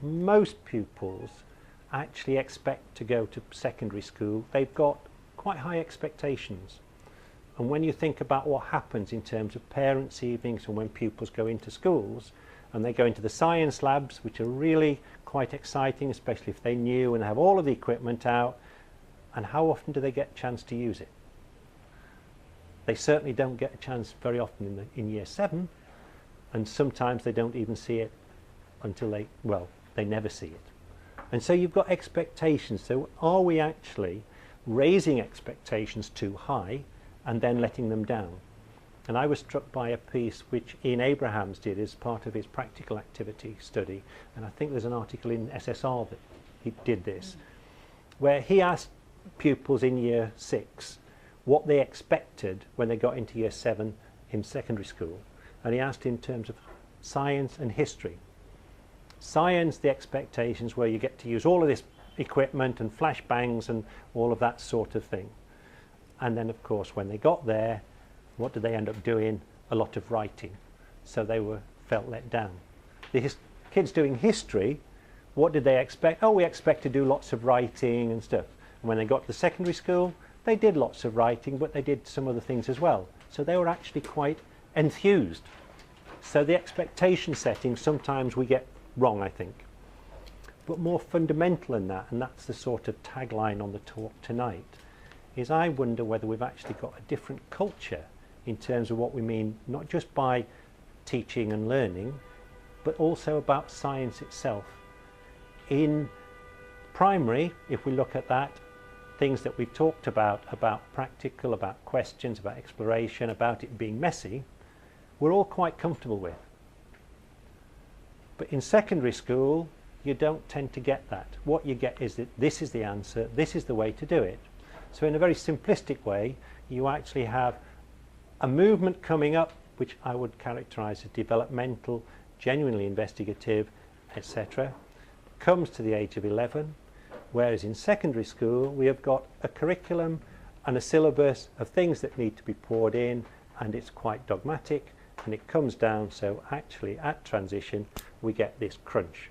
most pupils actually expect to go to secondary school. They've got quite high expectations. And when you think about what happens in terms of parents' evenings and when pupils go into schools and they go into the science labs, which are really quite exciting, especially if they're new and have all of the equipment out, and how often do they get a chance to use it? They certainly don't get a chance very often in year 7, and sometimes they don't even see it until they never see it. And so you've got expectations. So are we actually raising expectations too high and then letting them down? And I was struck by a piece which Ian Abrahams did as part of his practical activity study, and I think there's an article in SSR that he did this, where he asked pupils in year 6 what they expected when they got into year 7 in secondary school, and he asked in terms of science and history. Science, the expectations were you get to use all of this equipment and flashbangs and all of that sort of thing. And then of course when they got there, what did they end up doing? A lot of writing. So they felt let down. The kids doing history, what did they expect? Oh, we expect to do lots of writing and stuff. And when they got to secondary school, they did lots of writing, but they did some other things as well. So they were actually quite enthused. So the expectation setting sometimes we get wrong, I think. But more fundamental than that, and that's the sort of tagline on the talk tonight, is I wonder whether we've actually got a different culture in terms of what we mean, not just by teaching and learning, but also about science itself. In primary, if we look at that, things that we've talked about practical, about questions, about exploration, about it being messy, we're all quite comfortable with. But in secondary school, you don't tend to get that. What you get is that this is the answer, this is the way to do it. So in a very simplistic way, you actually have a movement coming up, which I would characterize as developmental, genuinely investigative, etc., comes to the age of 11, whereas in secondary school, we have got a curriculum and a syllabus of things that need to be poured in, and it's quite dogmatic, and it comes down, so actually at transition, we get this crunch.